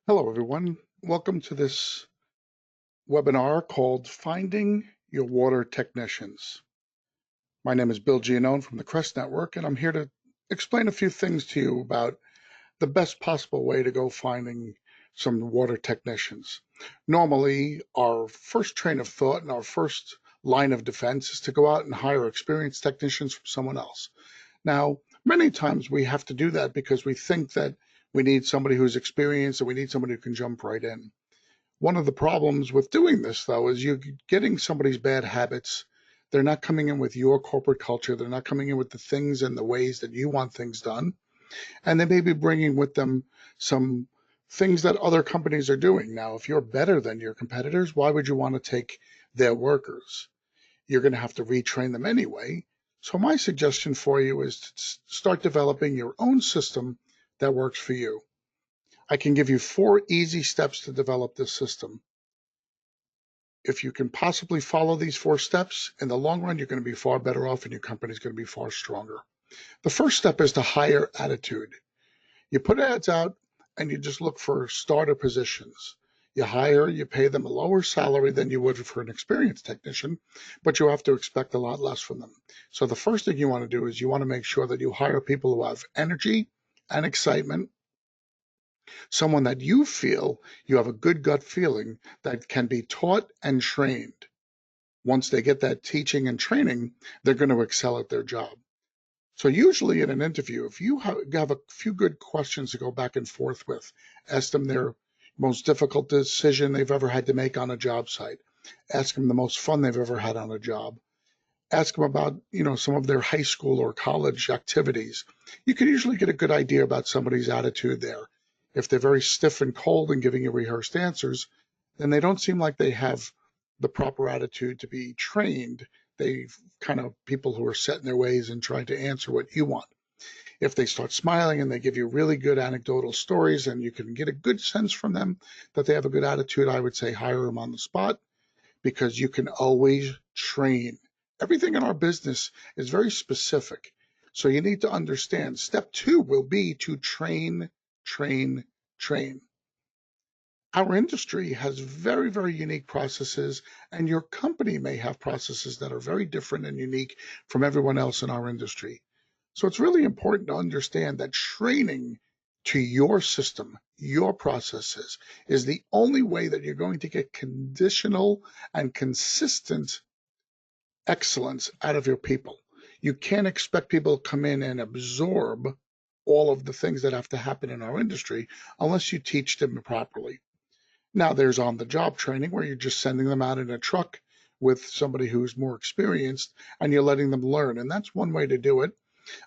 Hello, everyone. Welcome to this webinar called Finding Your Water Technicians. My name is Bill Giannone from the Crest Network, and I'm here to explain a few things to you about the best possible way to go finding some water technicians. Normally, our first train of thought and our first line of defense is to go out and hire experienced technicians from someone else. Now, many times we have to do that because we think that we need somebody who's experienced and we need somebody who can jump right in. One of the problems with doing this, though, is you're getting somebody's bad habits. They're not coming in with your corporate culture. They're not coming in with the things and the ways that you want things done. And they may be bringing with them some things that other companies are doing. Now, if you're better than your competitors, why would you want to take their workers? You're going to have to retrain them anyway. So my suggestion for you is to start developing your own system that works for you. I can give you 4 easy steps to develop this system. If you can possibly follow these 4 steps, in the long run, you're going to be far better off and your company is going to be far stronger. The first step is to hire attitude. You put ads out and you just look for starter positions. You hire, you pay them a lower salary than you would for an experienced technician, but you have to expect a lot less from them. So the first thing you want to do is you want to make sure that you hire people who have energy and excitement, someone that you feel you have a good gut feeling that can be taught and trained. Once they get that teaching and training, they're going to excel at their job. So usually in an interview, if you have a few good questions to go back and forth with, ask them their most difficult decision they've ever had to make on a job site, ask them the most fun they've ever had on a job, ask them about, some of their high school or college activities. You can usually get a good idea about somebody's attitude there. If they're very stiff and cold and giving you rehearsed answers, then they don't seem like they have the proper attitude to be trained. They kind of people who are set in their ways and trying to answer what you want. If they start smiling and they give you really good anecdotal stories and you can get a good sense from them that they have a good attitude, I would say hire them on the spot because you can always train. Everything in our business is very specific. So you need to understand step 2 will be to train, train, train. Our industry has very, very unique processes, and your company may have processes that are very different and unique from everyone else in our industry. So it's really important to understand that training to your system, your processes, is the only way that you're going to get conditional and consistent excellence out of your people. You can't expect people to come in and absorb all of the things that have to happen in our industry unless you teach them properly. Now, there's on the job training where you're just sending them out in a truck with somebody who's more experienced and you're letting them learn. And that's one way to do it.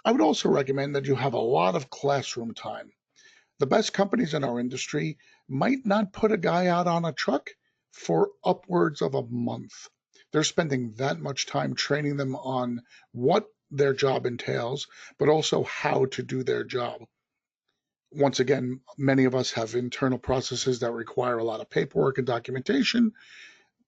I would also recommend that you have a lot of classroom time. The best companies in our industry might not put a guy out on a truck for upwards of a month. They're spending that much time training them on what their job entails, but also how to do their job. Once again, many of us have internal processes that require a lot of paperwork and documentation.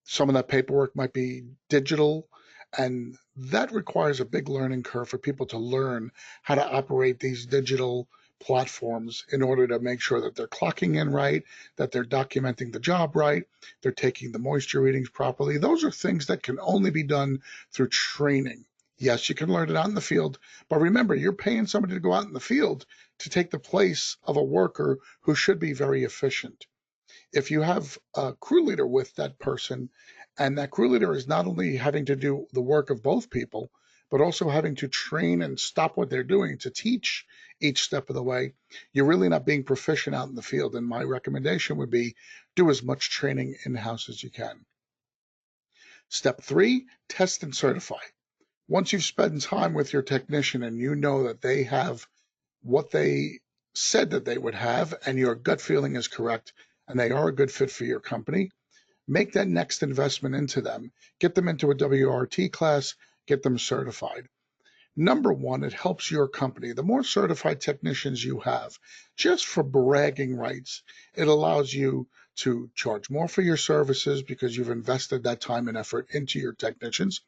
Some of that paperwork might be digital, and that requires a big learning curve for people to learn how to operate these digital platforms in order to make sure that they're clocking in right, that they're documenting the job right, they're taking the moisture readings properly. Those are things that can only be done through training. Yes, you can learn it out in the field, but remember, you're paying somebody to go out in the field to take the place of a worker who should be very efficient. If you have a crew leader with that person, and that crew leader is not only having to do the work of both people, but also having to train and stop what they're doing to teach each step of the way, you're really not being proficient out in the field. And my recommendation would be do as much training in-house as you can. Step 3, test and certify. Once you've spent time with your technician and you know that they have what they said that they would have and your gut feeling is correct and they are a good fit for your company, make that next investment into them. Get them into a WRT class, get them certified. Number one, it helps your company. The more certified technicians you have, just for bragging rights, it allows you to charge more for your services because you've invested that time and effort into your technicians.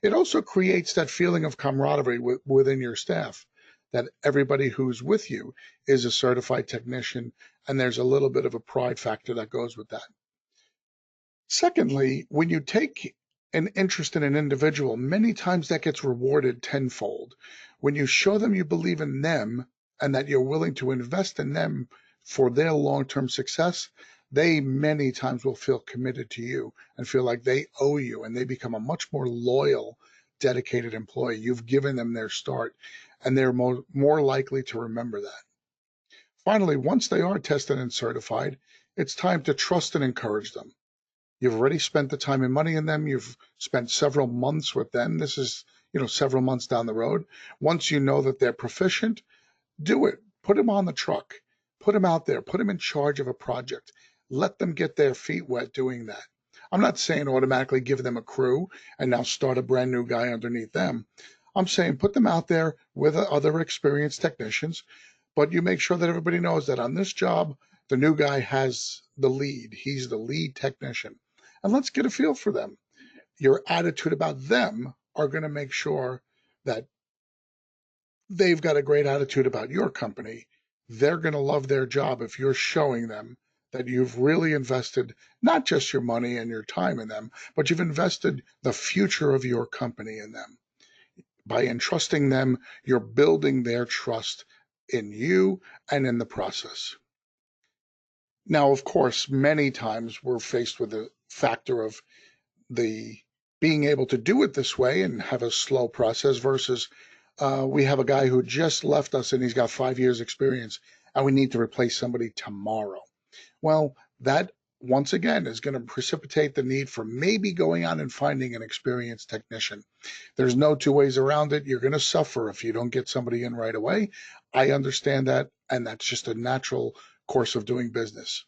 It also creates that feeling of camaraderie within your staff. that everybody who's with you is a certified technician, and there's a little bit of a pride factor that goes with that. Secondly, when you take an interest in an individual, many times that gets rewarded tenfold. When you show them you believe in them and that you're willing to invest in them for their long-term success, they many times will feel committed to you and feel like they owe you, and they become a much more loyal, dedicated employee. You've given them their start, and they're more likely to remember that. Finally, once they are tested and certified, it's time to trust and encourage them. You've already spent the time and money in them. You've spent several months with them. This is, several months down the road. Once you know that they're proficient, do it. Put them on the truck. Put them out there. Put them in charge of a project. Let them get their feet wet doing that. I'm not saying automatically give them a crew and now start a brand new guy underneath them. I'm saying put them out there with other experienced technicians, but you make sure that everybody knows that on this job, the new guy has the lead. He's the lead technician. And let's get a feel for them. Your attitude about them are going to make sure that they've got a great attitude about your company. They're going to love their job if you're showing them that you've really invested not just your money and your time in them, but you've invested the future of your company in them. By entrusting them, you're building their trust in you and in the process. Now, of course, many times we're faced with the factor of the being able to do it this way and have a slow process versus we have a guy who just left us and he's got 5 years experience and we need to replace somebody tomorrow. Well, that once again is going to precipitate the need for maybe going out and finding an experienced technician. There's no two ways around it. You're going to suffer if you don't get somebody in right away. I understand that, and that's just a natural course of doing business.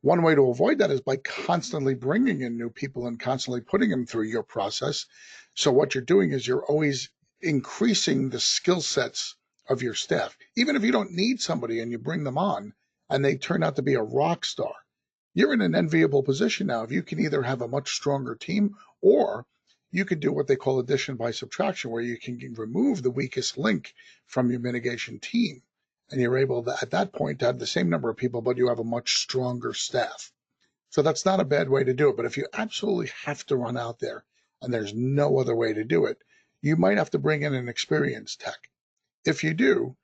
One way to avoid that is by constantly bringing in new people and constantly putting them through your process. So what you're doing is you're always increasing the skill sets of your staff. Even if you don't need somebody and you bring them on and they turn out to be a rock star, you're in an enviable position now if you can either have a much stronger team or you can do what they call addition by subtraction, where you can remove the weakest link from your mitigation team, and you're able to, at that point, to have the same number of people, but you have a much stronger staff. So that's not a bad way to do it. But if you absolutely have to run out there and there's no other way to do it, you might have to bring in an experienced tech. If you do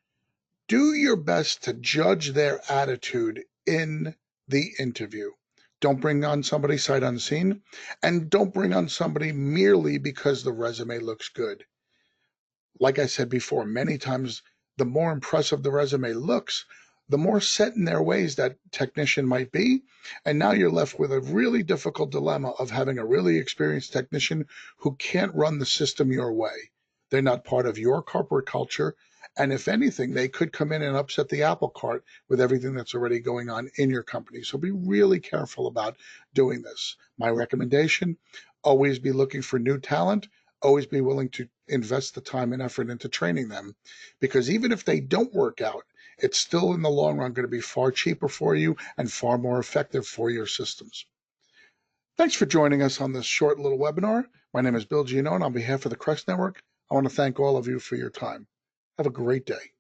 your best to judge their attitude in the interview. Don't bring on somebody sight unseen, and don't bring on somebody merely because the resume looks good. Like I said before, many times the more impressive the resume looks, the more set in their ways that technician might be. And now you're left with a really difficult dilemma of having a really experienced technician who can't run the system your way. They're not part of your corporate culture. And if anything, they could come in and upset the apple cart with everything that's already going on in your company. So be really careful about doing this. My recommendation, always be looking for new talent, always be willing to invest the time and effort into training them, because even if they don't work out, it's still in the long run going to be far cheaper for you and far more effective for your systems. Thanks for joining us on this short little webinar. My name is Bill Giannone. On behalf of the Crest Network, I want to thank all of you for your time. Have a great day.